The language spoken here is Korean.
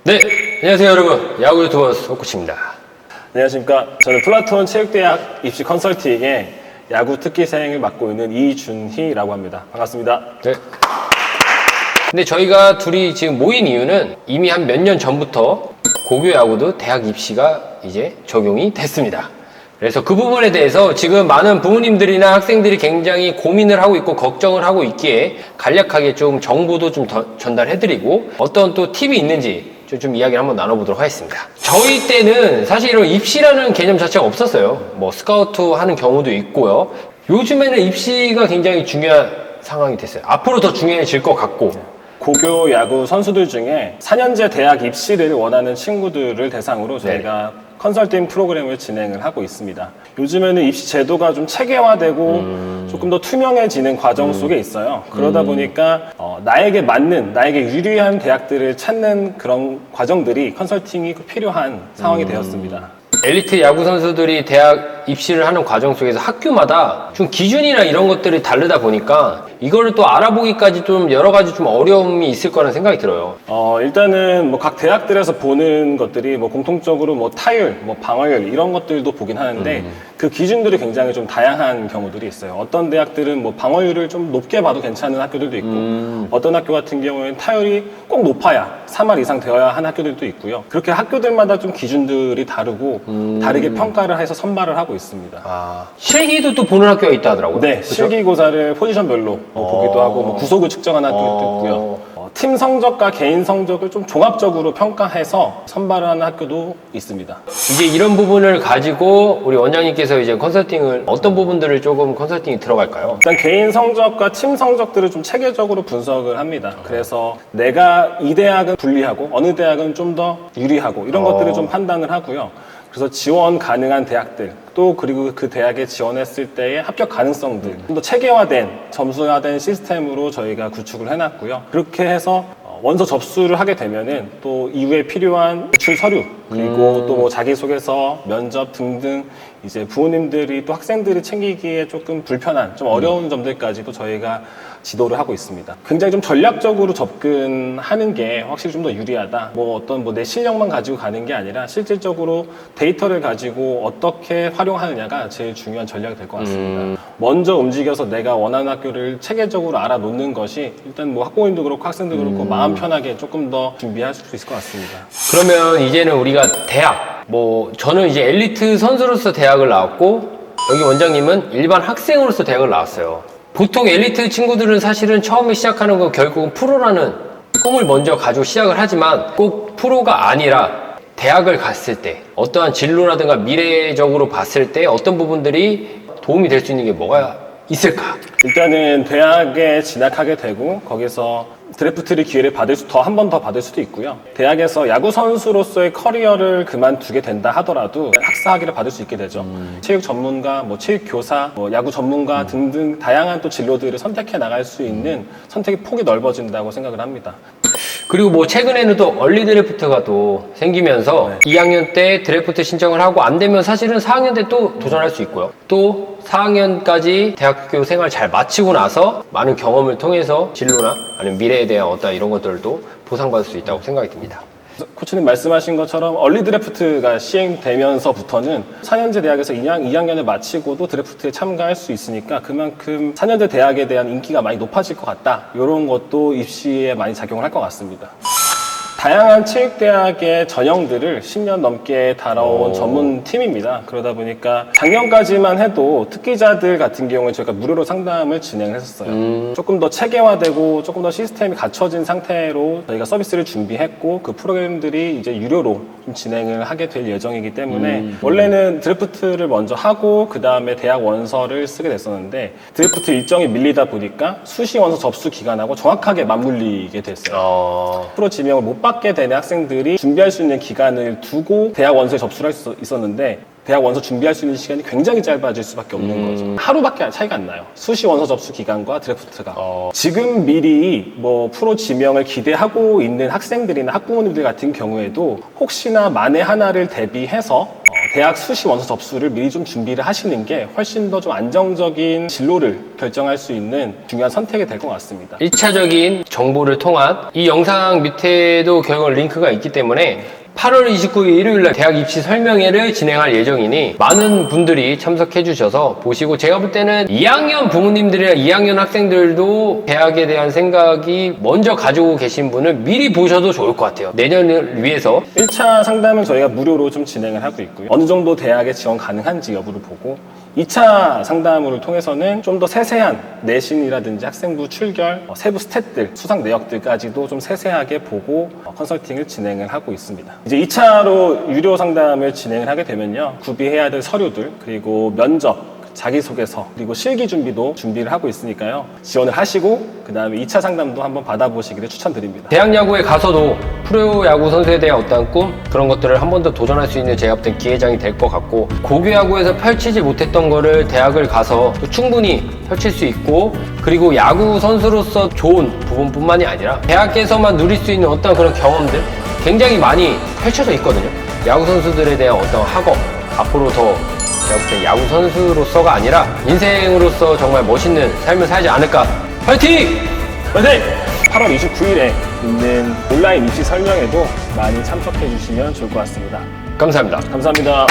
네, 안녕하세요 여러분. 야구 유튜버 소코치입니다. 안녕하십니까. 저는 플라톤 체육대학 입시 컨설팅의 야구 특기생을 맡고 있는 이준희라고 합니다. 반갑습니다. 네. 근데 저희가 둘이 지금 모인 이유는 이미 한 몇 년 전부터 고교 야구도 대학 입시가 이제 적용이 됐습니다. 그래서 그 부분에 대해서 지금 많은 부모님들이나 학생들이 굉장히 고민을 하고 있고 걱정을 하고 있기에 간략하게 좀 정보도 좀 전달해드리고 어떤 또 팁이 있는지 좀 이야기를 한번 나눠보도록 하겠습니다. 저희 때는 사실 이런 입시라는 개념 자체가 없었어요. 뭐 스카우트 하는 경우도 있고요. 요즘에는 입시가 굉장히 중요한 상황이 됐어요. 앞으로 더 중요해질 것 같고. 고교 야구 선수들 중에 4년제 대학 입시를 원하는 친구들을 대상으로 저희가 컨설팅 프로그램을 진행을 하고 있습니다. 요즘에는 입시 제도가 좀 체계화되고 조금 더 투명해지는 과정 속에 있어요. 그러다 보니까 나에게 맞는, 나에게 유리한 대학들을 찾는 그런 과정들이 컨설팅이 필요한 상황이 되었습니다. 엘리트 야구 선수들이 대학 입시를 하는 과정 속에서 학교마다 좀 기준이나 이런 것들이 다르다 보니까 이거를 또 알아보기까지 좀 여러 가지 좀 어려움이 있을 거라는 생각이 들어요. 일단은 뭐 각 대학들에서 보는 것들이 뭐 공통적으로 뭐 타율, 뭐 방어율 이런 것들도 보긴 하는데 그 기준들이 굉장히 좀 다양한 경우들이 있어요. 어떤 대학들은 뭐 방어율을 좀 높게 봐도 괜찮은 학교들도 있고 어떤 학교 같은 경우에는 타율이 꼭 높아야 3할 이상 되어야 하는 학교들도 있고요. 그렇게 학교들마다 좀 기준들이 다르고 다르게 평가를 해서 선발을 하고 있습니다. 실기도 또 보는 학교가 있다 하더라고요. 네, 그쵸? 실기고사를 포지션별로 보기도 하고 뭐 구속을 측정하는 학교도 있고요. 팀 성적과 개인 성적을 좀 종합적으로 평가해서 선발하는 학교도 있습니다. 이제 이런 부분을 가지고 우리 원장님께서 이제 컨설팅을 어떤 부분들을 조금 컨설팅이 들어갈까요? 일단 개인 성적과 팀 성적들을 좀 체계적으로 분석을 합니다. 그래서 내가 이 대학은 불리하고 어느 대학은 좀 더 유리하고 이런 것들을 좀 판단을 하고요. 그래서 지원 가능한 대학들 또 그리고 그 대학에 지원했을 때의 합격 가능성들 좀 더 체계화된 점수화된 시스템으로 저희가 구축을 해놨고요. 그렇게 해서 원서 접수를 하게 되면은 또 이후에 필요한 제출 서류 그리고 또 뭐 자기소개서, 면접 등등 이제 부모님들이 또 학생들이 챙기기에 조금 불편한 좀 어려운 점들까지도 저희가 지도를 하고 있습니다. 굉장히 좀 전략적으로 접근하는 게 확실히 좀 더 유리하다. 뭐 어떤 뭐 내 실력만 가지고 가는 게 아니라 실질적으로 데이터를 가지고 어떻게 활용하느냐가 제일 중요한 전략이 될 것 같습니다. 먼저 움직여서 내가 원하는 학교를 체계적으로 알아놓는 것이 일단 뭐 학부모님도 그렇고 학생도 그렇고 마음 편하게 조금 더 준비할 수 있을 것 같습니다. 그러면 이제는 우리가 대학, 뭐 저는 이제 엘리트 선수로서 대학을 나왔고 여기 원장님은 일반 학생으로서 대학을 나왔어요. 보통 엘리트 친구들은 사실은 처음에 시작하는 건 결국은 프로라는 꿈을 먼저 가지고 시작을 하지만 꼭 프로가 아니라 대학을 갔을 때 어떠한 진로라든가 미래적으로 봤을 때 어떤 부분들이 도움이 될 수 있는 게 뭐가 있을까? 일단은 대학에 진학하게 되고 거기서 드래프트를 기회를 한 번 더 받을 수도 있고요. 대학에서 야구 선수로서의 커리어를 그만두게 된다 하더라도 학사 학위를 받을 수 있게 되죠. 체육 전문가, 뭐 체육 교사, 뭐 야구 전문가 등등 다양한 또 진로들을 선택해 나갈 수 있는 선택의 폭이 넓어진다고 생각을 합니다. 그리고 뭐 최근에는 또 얼리 드래프트가 또 생기면서 2학년 때 드래프트 신청을 하고 안 되면 사실은 4학년 때 또 도전할 수 있고요. 또 4학년까지 대학교 생활 잘 마치고 나서 많은 경험을 통해서 진로나 아니면 미래에 대한 어떤 이런 것들도 보상받을 수 있다고 생각이 듭니다. 코치님 말씀하신 것처럼 얼리 드래프트가 시행되면서부터는 4년제 대학에서 2학년을 마치고도 드래프트에 참가할 수 있으니까 그만큼 4년제 대학에 대한 인기가 많이 높아질 것 같다. 이런 것도 입시에 많이 작용을 할 것 같습니다. 다양한 체육대학의 전형들을 10년 넘게 다뤄온 전문팀입니다. 그러다 보니까 작년까지만 해도 특기자들 같은 경우에 저희가 무료로 상담을 진행을 했었어요. 조금 더 체계화되고 조금 더 시스템이 갖춰진 상태로 저희가 서비스를 준비했고 그 프로그램들이 이제 유료로 좀 진행을 하게 될 예정이기 때문에 원래는 드래프트를 먼저 하고 그 다음에 대학 원서를 쓰게 됐었는데 드래프트 일정이 밀리다 보니까 수시 원서 접수 기간하고 정확하게 맞물리게 됐어요. 프로 지명을 못 받게 되는 학생들이 준비할 수 있는 기간을 두고 대학 원서에 접수를 할 수 있었는데 대학 원서 준비할 수 있는 시간이 굉장히 짧아질 수밖에 없는 거죠. 하루밖에 차이가 안 나요. 수시 원서 접수 기간과 드래프트가. 지금 미리 뭐 프로 지명을 기대하고 있는 학생들이나 학부모님들 같은 경우에도 혹시나 만에 하나를 대비해서 대학 수시 원서 접수를 미리 좀 준비를 하시는 게 훨씬 더 좀 안정적인 진로를 결정할 수 있는 중요한 선택이 될 것 같습니다. 1차적인 정보를 통한 이 영상 밑에도 결국 링크가 있기 때문에 8월 29일 일요일날 대학 입시 설명회를 진행할 예정이니 많은 분들이 참석해 주셔서 보시고, 제가 볼 때는 2학년 부모님들이나 2학년 학생들도 대학에 대한 생각이 먼저 가지고 계신 분을 미리 보셔도 좋을 것 같아요. 내년을 위해서. 1차 상담은 저희가 무료로 좀 진행을 하고 있고요. 어느 정도 대학에 지원 가능한지 여부를 보고, 2차 상담을 통해서는 좀 더 세세한 내신이라든지 학생부 출결, 세부 스탯들, 수상 내역들까지도 좀 세세하게 보고 컨설팅을 진행을 하고 있습니다. 이제 2차로 유료 상담을 진행을 하게 되면요, 구비해야 될 서류들, 그리고 면접, 자기소개서, 그리고 실기 준비도 준비를 하고 있으니까요, 지원을 하시고 그 다음에 2차 상담도 한번 받아보시기를 추천드립니다. 대학 야구에 가서도 프로야구 선수에 대한 어떤 꿈, 그런 것들을 한 번 더 도전할 수 있는 제가 볼 땐 기회장이 될 것 같고, 고교야구에서 펼치지 못했던 거를 대학을 가서 또 충분히 펼칠 수 있고, 그리고 야구 선수로서 좋은 부분뿐만이 아니라 대학에서만 누릴 수 있는 어떤 그런 경험들 굉장히 많이 펼쳐져 있거든요. 야구 선수들에 대한 어떤 학업, 앞으로 더 제가 볼 땐 야구 선수로서가 아니라 인생으로서 정말 멋있는 삶을 살지 않을까. 화이팅! 화이팅! 8월 29일에 있는 온라인 입시 설명회도 많이 참석해 주시면 좋을 것 같습니다. 감사합니다. 감사합니다.